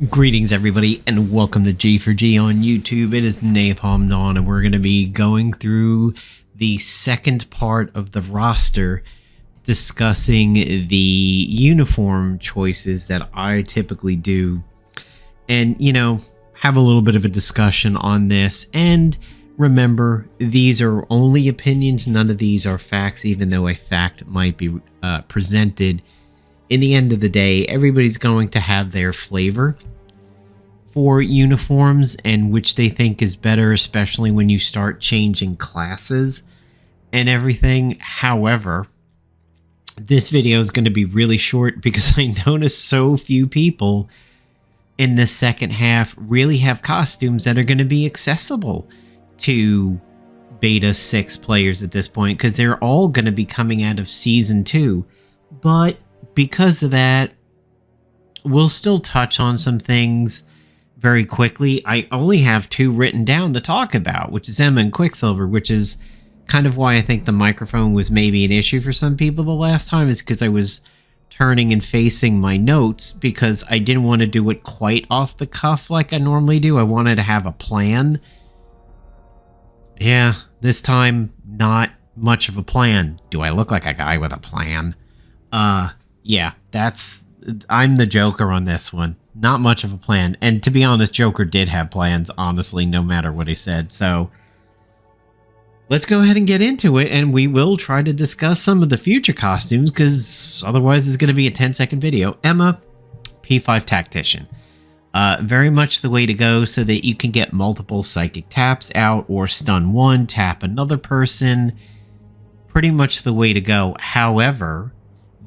Greetings everybody and welcome to G4G on YouTube. It is Napalm Dawn and we're going to be going through the second part of the roster discussing the uniform choices that I typically do and, have a little bit of a discussion on this. And remember, these are only opinions. None of these are facts, even though a fact might be presented. In the end of the day, everybody's going to have their flavor for uniforms and which they think is better, especially when you start changing classes and everything. However, this video is going to be really short because I noticed so few people in the second half really have costumes that are going to be accessible to Beta 6 players at this point, because they're all going to be coming out of Season 2. But because of that, we'll still touch on some things very quickly. I only have two written down to talk about, which is Emma and Quicksilver, which is kind of why I think the microphone was maybe an issue for some people the last time, is because I was turning and facing my notes because I didn't want to do it quite off the cuff like I normally do. I wanted to have a plan. Yeah, this time, not much of a plan. Do I look like a guy with a plan? Yeah, I'm the Joker on this one. Not much of a plan. And to be honest, Joker did have plans, honestly, no matter what he said. So let's go ahead and get into it, and we will try to discuss some of the future costumes, because otherwise it's going to be a 10-second video. Emma, P5 Tactician. Very much the way to go so that you can get multiple psychic taps out or stun one, tap another person. Pretty much the way to go. However,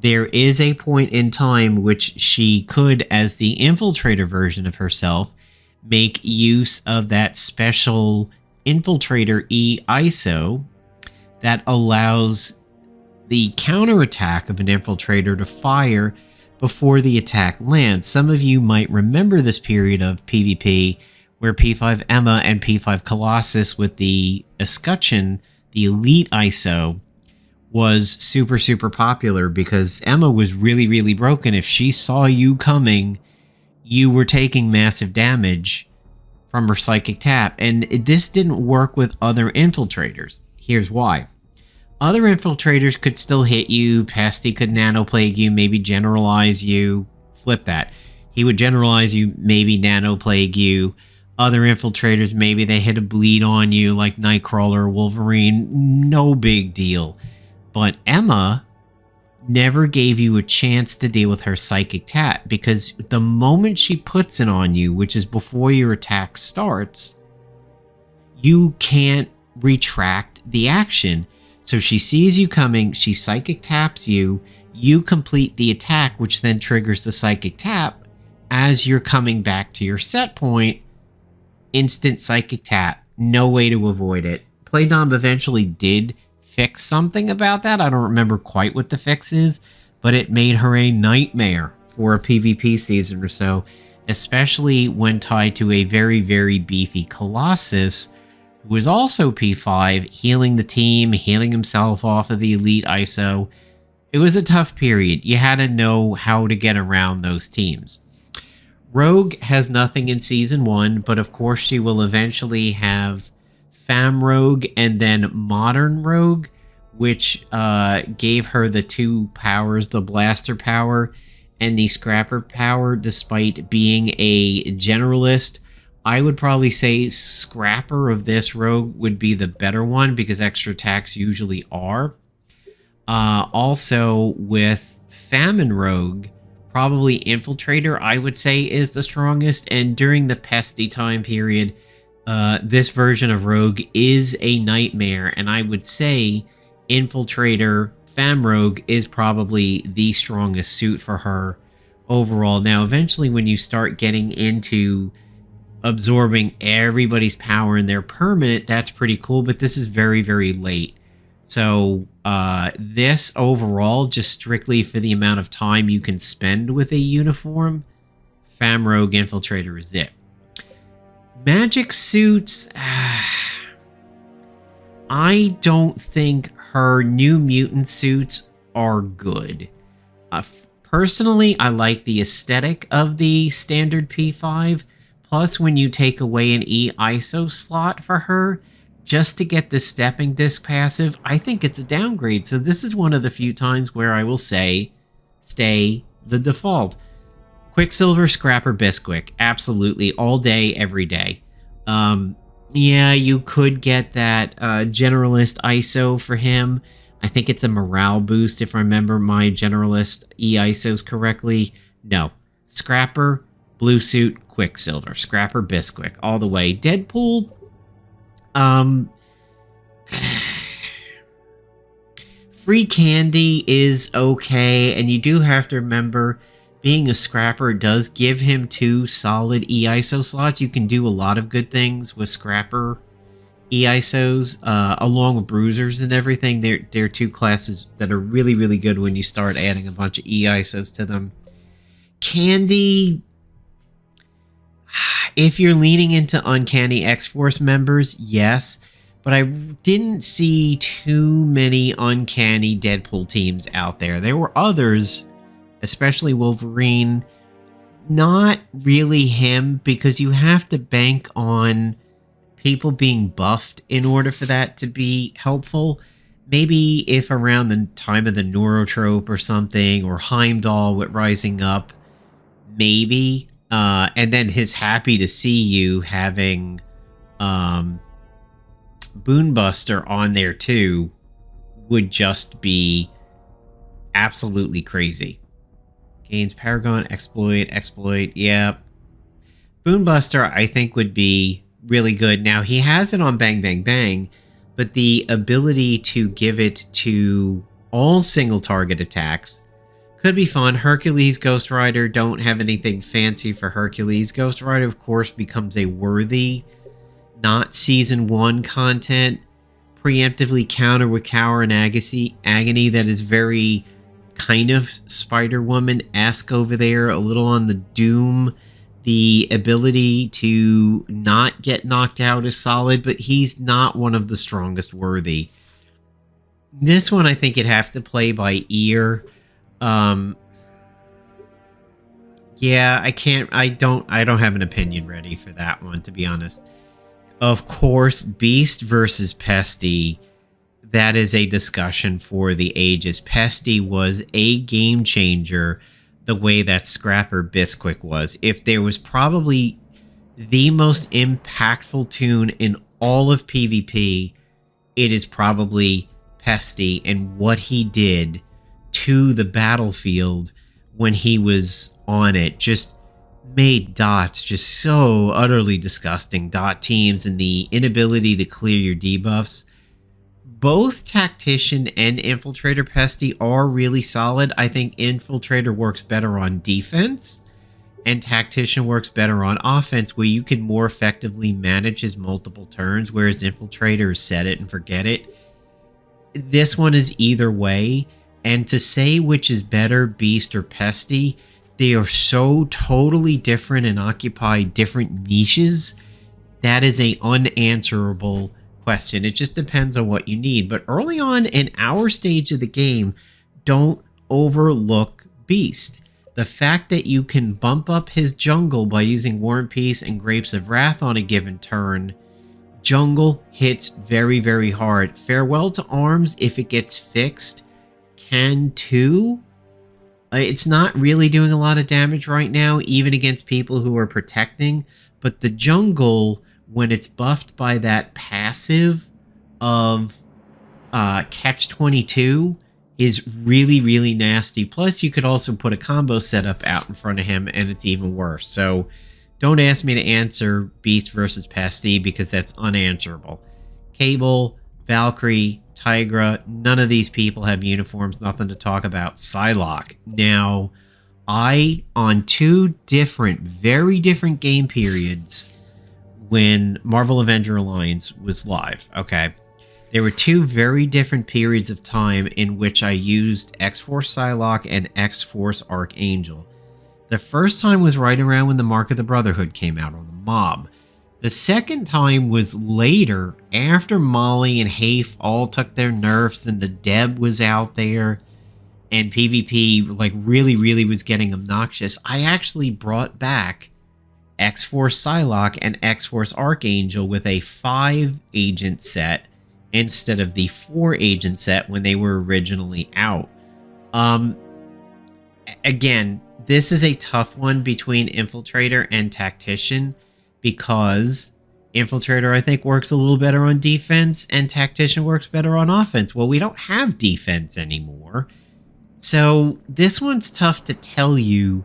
there is a point in time which she could, as the infiltrator version of herself, make use of that special infiltrator E ISO that allows the counterattack of an infiltrator to fire before the attack lands. Some of you might remember this period of PvP where P5 Emma and P5 Colossus with the escutcheon, the elite ISO, was super popular because Emma was really broken. If she saw you coming, you were taking massive damage from her psychic tap, and this didn't work with other infiltrators. Here's why. Other infiltrators could still hit you. Pesty could nano plague you, maybe generalize you. Flip that. He would generalize you, maybe nano plague you. Other infiltrators, maybe they hit a bleed on you like Nightcrawler or Wolverine. No big deal. But Emma never gave you a chance to deal with her psychic tap, because the moment she puts it on you, which is before your attack starts, you can't retract the action. So she sees you coming, she psychic taps you, you complete the attack, which then triggers the psychic tap. As you're coming back to your set point, instant psychic tap, no way to avoid it. Playdom eventually did fix something about that. I don't remember quite what the fix is, but it made her a nightmare for a PvP season or so, especially when tied to a very beefy Colossus, who was also P5, healing the team, healing himself off of the elite ISO. It was a tough period. You had to know how to get around those teams. Rogue has nothing in Season 1, but of course she will eventually have Fam Rogue and then Modern Rogue, which gave her the two powers, the blaster power and the scrapper power. Despite being a generalist, I would probably say scrapper of this rogue would be the better one, because extra attacks usually are. Also with Famine Rogue, probably Infiltrator I would say is the strongest, and during the Pesty time period, this version of Rogue is a nightmare, and I would say Infiltrator Fam Rogue is probably the strongest suit for her overall. Now, eventually when you start getting into absorbing everybody's power and their permanent, that's pretty cool, but this is very late. So this overall, just strictly for the amount of time you can spend with a uniform, Fam Rogue Infiltrator is it. Magic suits, I don't think her New Mutant suits are good. Personally, I like the aesthetic of the standard P5. Plus, when you take away an E-ISO slot for her, just to get the stepping disc passive, I think it's a downgrade. So this is one of the few times where I will say, stay the default. Quicksilver, Scrapper, Bisquick. Absolutely. All day, every day. Yeah, you could get that Generalist ISO for him. I think it's a morale boost if I remember my Generalist E-ISOs correctly. No. Scrapper, Blue Suit, Quicksilver. Scrapper, Bisquick. All the way. Deadpool, free candy is okay, and you do have to remember, being a Scrapper does give him 2 solid E-ISO slots. You can do a lot of good things with Scrapper E-ISOs, along with Bruisers and everything. They're 2 classes that are really, really good when you start adding a bunch of E-ISOs to them. Candy, if you're leaning into Uncanny X-Force members, yes, but I didn't see too many Uncanny Deadpool teams out there. There were others, especially Wolverine. Not really him, because you have to bank on people being buffed in order for that to be helpful. Maybe if around the time of the Neurotrope or something, or Heimdall with Rising Up, maybe. And then his Happy to See You having Boonbuster on there too would just be absolutely crazy. Gains Paragon, exploit, yeah. Boonbuster, I think, would be really good. Now, he has it on Bang Bang Bang, but the ability to give it to all single target attacks could be fun. Hercules, Ghost Rider, don't have anything fancy for Hercules. Ghost Rider, of course, becomes a worthy, not Season 1 content, preemptively counter with Cower and Agony that is very kind of Spider-Woman-esque over there, a little on the Doom. The ability to not get knocked out is solid, but he's not one of the strongest worthy. This one, I think you'd have to play by ear. Yeah, I don't have an opinion ready for that one, to be honest. Of course, Beast versus Pesty, that is a discussion for the ages. Pesty was a game changer the way that Scrapper Bisquick was. If there was probably the most impactful tune in all of PvP, it is probably Pesty and what he did to the battlefield when he was on it. Just made dots just so utterly disgusting. Dot teams and the inability to clear your debuffs. Both Tactician and Infiltrator Pesty are really solid. I think Infiltrator works better on defense, and Tactician works better on offense, where you can more effectively manage his multiple turns, whereas Infiltrator is set it and forget it. This one is either way, and to say which is better, Beast or Pesty, they are so totally different and occupy different niches. That is a unanswerable question. It just depends on what you need. But early on in our stage of the game, don't overlook Beast. The fact that you can bump up his jungle by using War and Peace and Grapes of Wrath on a given turn, jungle hits very, very hard. Farewell to Arms, if it gets fixed, can too. It's not really doing a lot of damage right now, even against people who are protecting, but the jungle, when it's buffed by that passive of Catch-22, is really, really nasty. Plus, you could also put a combo setup out in front of him, and it's even worse. So, don't ask me to answer Beast versus Pesty, because that's unanswerable. Cable, Valkyrie, Tigra, none of these people have uniforms, nothing to talk about. Psylocke. Now, on 2 different, very different game periods, when Marvel Avengers Alliance was live, okay? There were 2 very different periods of time in which I used X-Force Psylocke and X-Force Archangel. The first time was right around when the Mark of the Brotherhood came out on the mob. The second time was later, after Molly and Hafe all took their nerfs and the Deb was out there. and PvP like really was getting obnoxious, I actually brought back X-Force Psylocke and X-Force Archangel with a 5-agent set instead of the 4-agent set when they were originally out. Again, this is a tough one between Infiltrator and Tactician, because Infiltrator, I think, works a little better on defense and Tactician works better on offense. Well, we don't have defense anymore. So this one's tough to tell you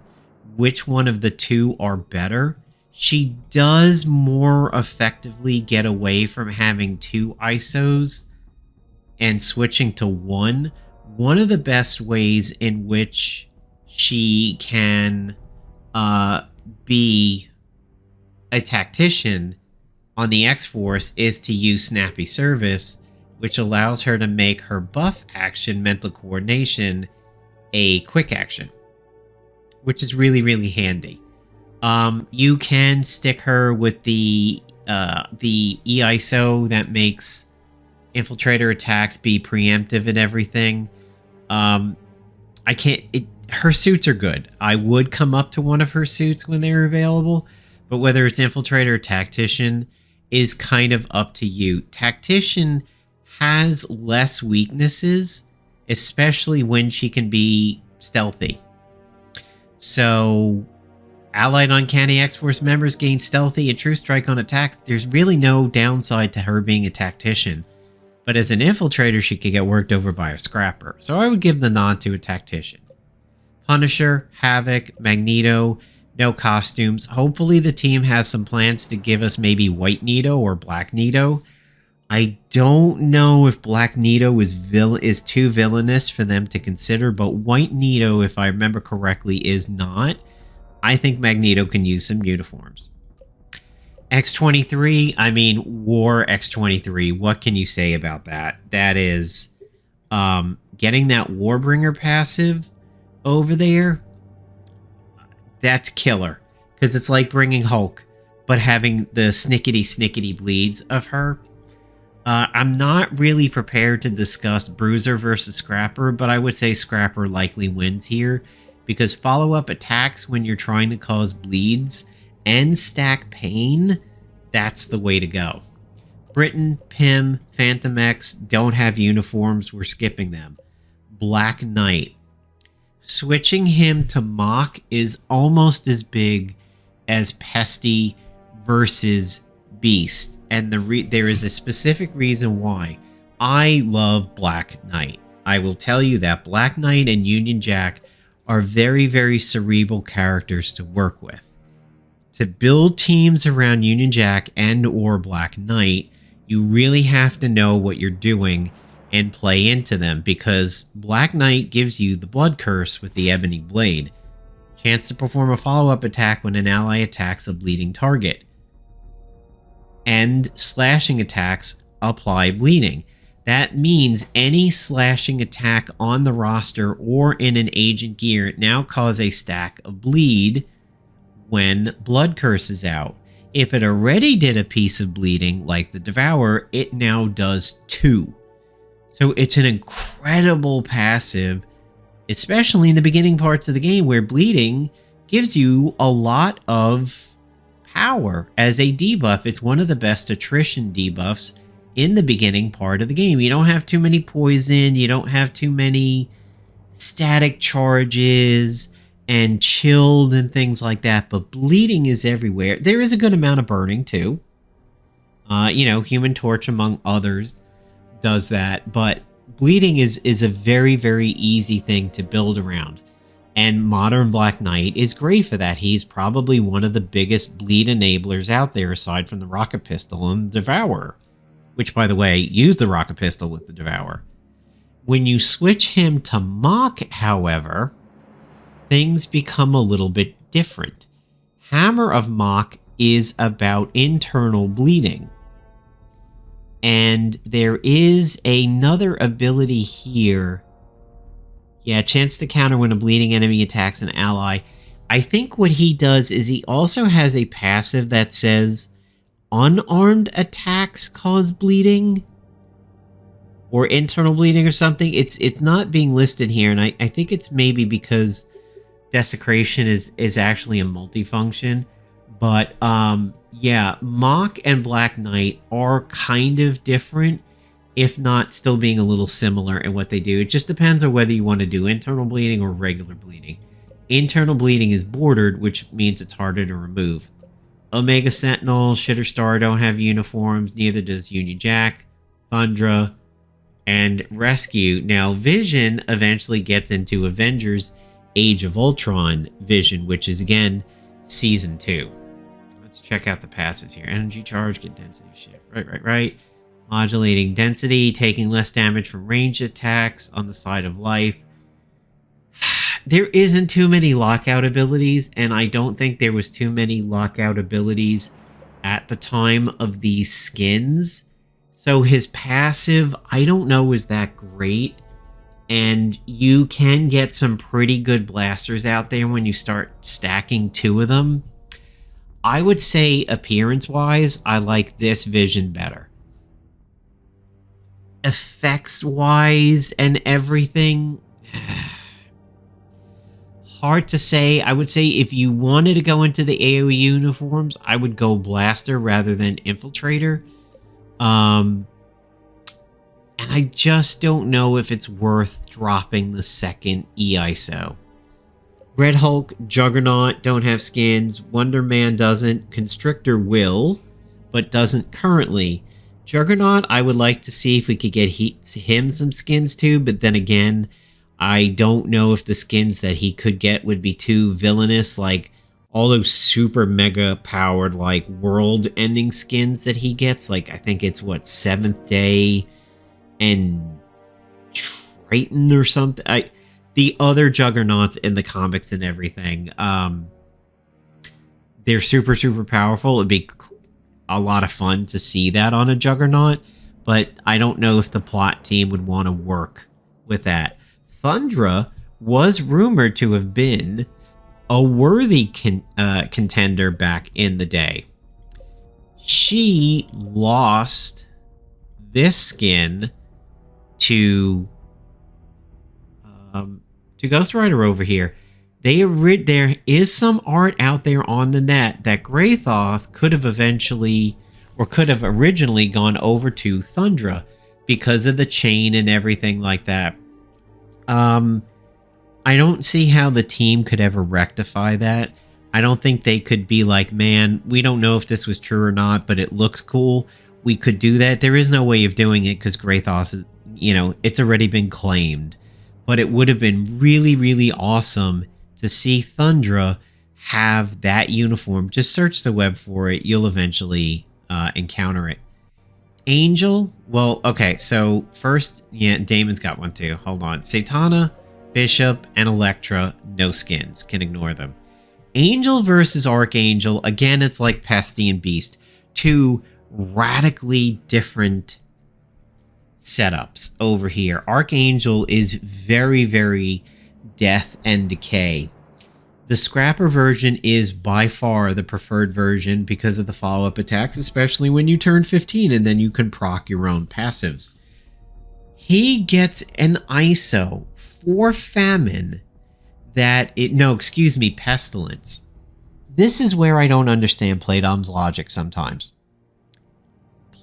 which one of the two are better. She does more effectively get away from having 2 ISOs and switching to 1. One of the best ways in which she can be a tactician on the X-Force is to use Snappy Service, which allows her to make her buff action, Mental Coordination, a quick action, which is really handy. You can stick her with the EISO that makes Infiltrator attacks be preemptive and everything. Her suits are good. I would come up to one of her suits when they're available, but whether it's Infiltrator or Tactician is kind of up to you. Tactician has less weaknesses, especially when she can be stealthy. So, allied Uncanny X-Force members gain stealthy and true strike on attacks. There's really no downside to her being a Tactician. But as an Infiltrator, she could get worked over by a Scrapper. So I would give the nod to a Tactician. Punisher, Havoc, Magneto, no costumes. Hopefully the team has some plans to give us maybe White Nito or Black Nito. I don't know if Black Nito is too villainous for them to consider, but White Nito, if I remember correctly, is not. I think Magneto can use some uniforms. X-23, I mean, War X-23, what can you say about that? That is, getting that Warbringer passive over there, that's killer. Because it's like bringing Hulk, but having the snickety bleeds of her. I'm not really prepared to discuss Bruiser versus Scrapper, but I would say Scrapper likely wins here, because follow-up attacks when you're trying to cause bleeds and stack pain, that's the way to go. Britain, Pym, Phantom X don't have uniforms, we're skipping them. Black Knight. Switching him to Mock is almost as big as Pesty versus Beast, and there is a specific reason why. I love Black Knight. I will tell you that Black Knight and Union Jack are very cerebral characters to work with. To build teams around Union Jack and or Black Knight, you really have to know what you're doing and play into them, because Black Knight gives you the Blood Curse with the Ebony Blade. Chance to perform a follow-up attack when an ally attacks a bleeding target. And slashing attacks apply bleeding. That means any slashing attack on the roster or in an agent gear now cause a stack of bleed when Blood Curse is out. If it already did a piece of bleeding, like the Devourer, it now does 2. So it's an incredible passive, especially in the beginning parts of the game where bleeding gives you a lot of power as a debuff. It's one of the best attrition debuffs in the beginning part of the game. You don't have too many poison, you don't have too many static charges and chilled and things like that, but bleeding is everywhere. There is a good amount of burning too. Human Torch among others does that, but bleeding is a very easy thing to build around. And Modern Black Knight is great for that. He's probably one of the biggest bleed enablers out there aside from the Rocket Pistol and the Devourer, which, by the way, use the Rocket Pistol with the Devourer. When you switch him to Mock, however, things become a little bit different. Hammer of Mock is about internal bleeding. And there is another ability here. Yeah, chance to counter when a bleeding enemy attacks an ally. I think what he does is he also has a passive that says unarmed attacks cause bleeding. or internal bleeding or something. It's not being listed here, and I think it's maybe because desecration is actually a multifunction. But yeah, Mock and Black Knight are kind of different, if not still being a little similar in what they do. It just depends on whether you want to do internal bleeding or regular bleeding. Internal bleeding is bordered, which means it's harder to remove. Omega Sentinel, Shitter Star don't have uniforms, neither does Union Jack, Thundra, and Rescue. Now, Vision eventually gets into Avengers Age of Ultron Vision, which is, again, Season 2. Let's check out the passives here. Energy charge, get density shift. Right. Modulating density, taking less damage from ranged attacks on the side of life. There isn't too many lockout abilities, and I don't think there was too many lockout abilities at the time of these skins. So his passive, I don't know, is that great. And you can get some pretty good blasters out there when you start stacking 2 of them. I would say, appearance-wise, I like this Vision better. Effects-wise and everything, hard to say. I would say if you wanted to go into the AoE uniforms, I would go Blaster rather than Infiltrator. And I just don't know if it's worth dropping the second EISO. Red Hulk, Juggernaut don't have skins. Wonder Man doesn't. Constrictor will, but doesn't currently. Juggernaut, I would like to see if we could get him some skins too, but then again, I don't know if the skins that he could get would be too villainous, like all those super mega powered, like world-ending skins that he gets. Like, I think it's, what, 7th Day and Triton or something. The other Juggernauts in the comics and everything, they're super, super powerful. It'd be a lot of fun to see that on a Juggernaut, but I don't know if the plot team would want to work with that. Thundra was rumored to have been a worthy contender back in the day. She lost this skin to Ghost Rider over here. There is some art out there on the net that Greythoth could have originally gone over to Thundra because of the chain and everything like that. I don't see how the team could ever rectify that. I don't think they could be like, man, we don't know if this was true or not, but it looks cool. We could do that. There is no way of doing it because Greythoth is, it's already been claimed. But it would have been really, really awesome to see Thundra have that uniform. Just search the web for it. You'll eventually encounter it. Angel, well, okay, so first, yeah, Damon's got one too. Hold on. Satana, Bishop, and Elektra, no skins. Can ignore them. Angel versus Archangel, again, it's like Pesty and Beast. 2 radically different setups over here. Archangel is very, very death and decay. The Scrapper version is by far the preferred version because of the follow-up attacks, especially when you turn 15 and then you can proc your own passives. He gets an ISO for Famine Pestilence. This is where I don't understand Playdom's logic sometimes.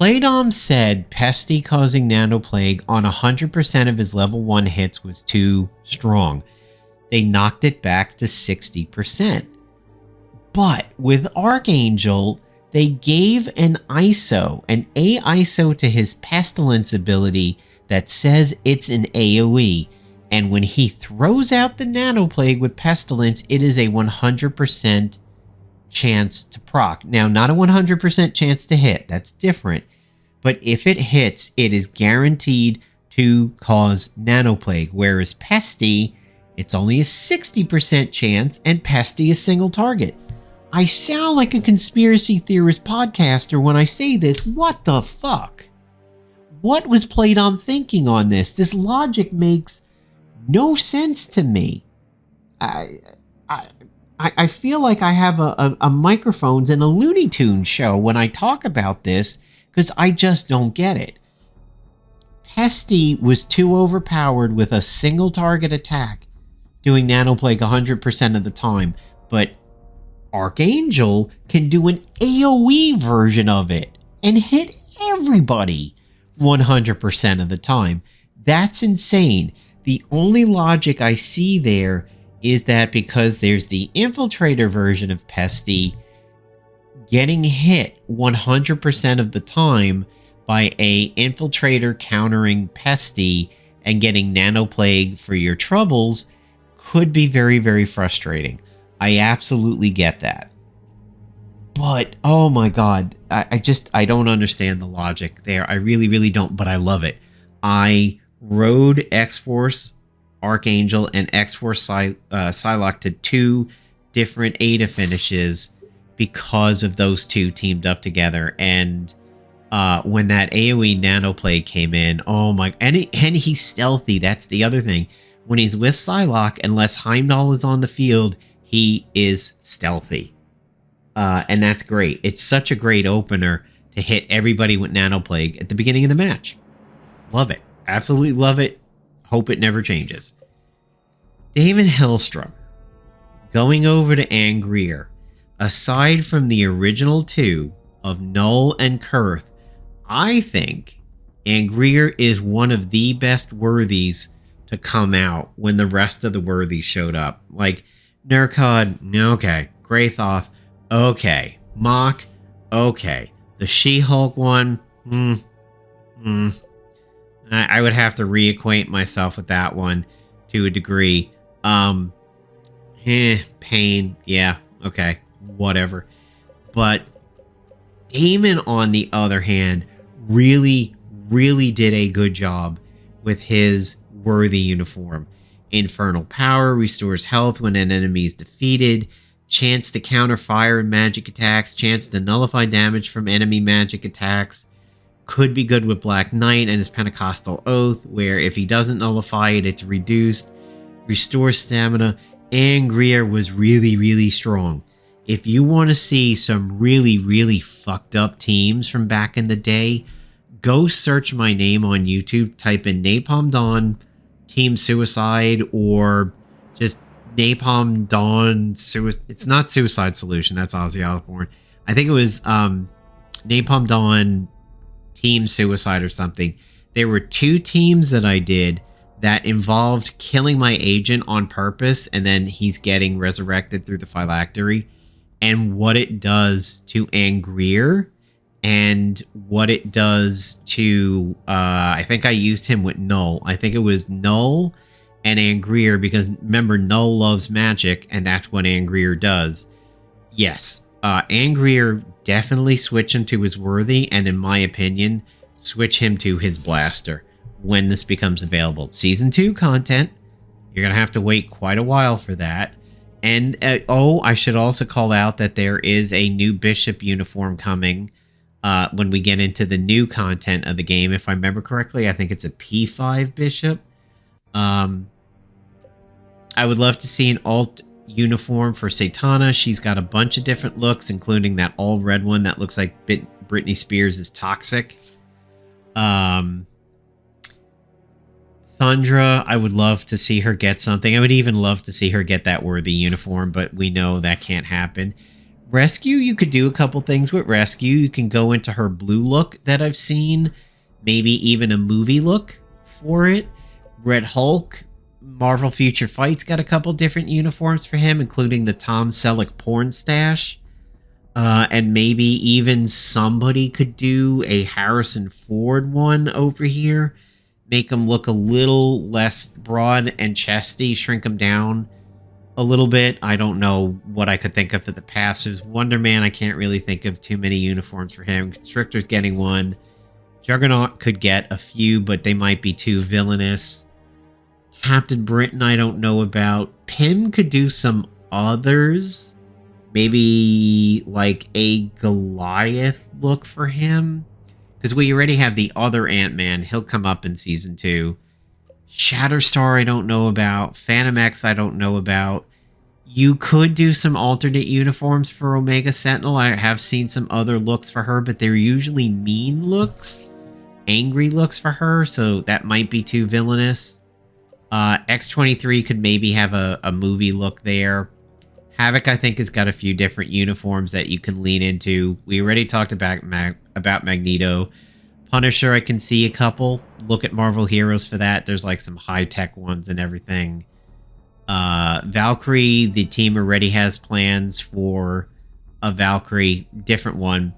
Playdom said Pesty causing Nanoplague on 100% of his level 1 hits was too strong. They knocked it back to 60%. But with Archangel, they gave an ISO to his Pestilence ability that says it's an AoE. And when he throws out the Nanoplague with Pestilence, it is a 100% chance to proc. Now, not a 100% chance to hit. That's different. But if it hits, it is guaranteed to cause Nanoplague. Whereas Pesty, it's only a 60% chance, and Pesty is single target. I sound like a conspiracy theorist podcaster when I say this. What the fuck? What was Playdom thinking on this? This logic makes no sense to me. I feel like I have a microphones in a Looney Tunes show when I talk about this, because I just don't get it. Pesty was too overpowered with a single target attack, doing Nanoplague 100% of the time, but Archangel can do an AoE version of it and hit everybody 100% of the time. That's insane. The only logic I see there is that because there's the Infiltrator version of Pesty, getting hit 100% of the time by a Infiltrator countering Pesty and getting Nanoplague for your troubles could be very, very frustrating. I absolutely get that. But, oh my god, I don't understand the logic there. I really, really don't, but I love it. I rode X-Force Archangel and X-Force Psylocke to 2 different Ada finishes because of those two teamed up together. And when that AoE Nanoplay came in, oh my, and he's stealthy. That's the other thing. When he's with Psylocke, unless Heimdall is on the field, he is stealthy. And that's great. It's such a great opener to hit everybody with Nanoplague at the beginning of the match. Love it. Absolutely love it. Hope it never changes. Daimon Hellstrom. Going over to Angrier. Aside from the original 2 of Null and Kurth, I think Angrier is one of the best worthies to come out when the rest of the worthies showed up. Like, Nurkod, okay. Graythoth, okay. Mock, okay. The She-Hulk one, I would have to reacquaint myself with that one to a degree. Pain, yeah, okay, whatever. But Daimon, on the other hand, really, really did a good job with his worthy uniform. Infernal Power restores health when an enemy is defeated. Chance to counter fire and magic attacks. Chance to nullify damage from enemy magic attacks. Could be good with Black Knight and his Pentecostal Oath, where if he doesn't nullify it, it's reduced. Restores stamina. Angrier was really, really strong. If you want to see some really, really fucked up teams from back in the day, go search my name on YouTube, type in Napalm Dawn Team Suicide, or just Napalm Dawn it's not Suicide Solution, that's Ozzy Osbourne. I think it was Napalm Dawn Team Suicide or something. There were 2 teams that I did that involved killing my agent on purpose, and then he's getting resurrected through the phylactery, and what it does to Angrier, and what it does to, I think I used him with Null. I think it was Null and Angrier, because remember, Null loves magic, and that's what Angrier does. Yes, Angrier, definitely switch him to his worthy, and in my opinion, switch him to his blaster when this becomes available. Season 2 content, you're going to have to wait quite a while for that. And, I should also call out that there is a new Bishop uniform coming when we get into the new content of the game. If I remember correctly, I think it's a P5 Bishop. I would love to see an alt uniform for Satana. She's got a bunch of different looks, including that all red one that looks like Britney Spears is toxic. Thundra, I would love to see her get something. I would even love to see her get that worthy uniform, but we know that can't happen. Rescue, you could do a couple things with Rescue. You can go into her blue look that I've seen, maybe even a movie look for it. Red Hulk, Marvel Future Fight's got a couple different uniforms for him, including the Tom Selleck porn stash. And maybe even somebody could do a Harrison Ford one over here. Make him look a little less broad and chesty, shrink him down a little bit. I don't know what I could think of for the passives. Wonder Man, I can't really think of too many uniforms for him. Constrictor's getting one. Juggernaut could get a few, but they might be too villainous. Captain Britain, I don't know about. Pym could do some others. Maybe like a Goliath look for him. Because we already have the other Ant-Man. He'll come up in Season 2. Shatterstar, I don't know about. Phantom X, I don't know about. You could do some alternate uniforms for Omega Sentinel. I have seen some other looks for her, but they're usually mean looks. angry looks for her, so that might be too villainous. X-23 could maybe have a movie look there. Havoc, I think, has got a few different uniforms that you can lean into. We already talked about Magneto. Punisher, I can see a couple. Look at Marvel Heroes for that. There's like some high-tech ones and everything. Valkyrie, the team already has plans for a Valkyrie, different one.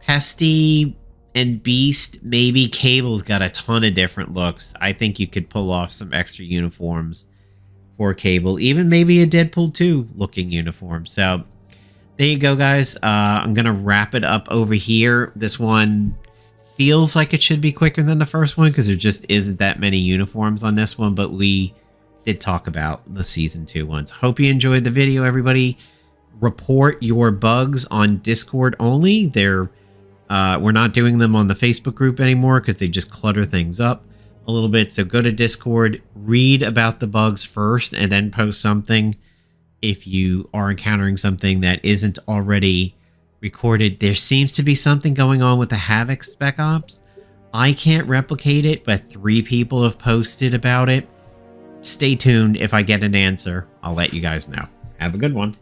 Pesty and Beast, maybe. Cable's got a ton of different looks. I think you could pull off some extra uniforms for Cable. Even maybe a Deadpool 2 looking uniform. So there you go, guys. I'm going to wrap it up over here. This one feels like it should be quicker than the first one because there just isn't that many uniforms on this one, but we did talk about the Season 2 ones. Hope you enjoyed the video, everybody. Report your bugs on Discord only. We're not doing them on the Facebook group anymore because they just clutter things up a little bit. So go to Discord, read about the bugs first, and then post something if you are encountering something that isn't already recorded. There seems to be something going on with the Havoc Spec Ops. I can't replicate it, but 3 people have posted about it. Stay tuned. If I get an answer, I'll let you guys know. Have a good one.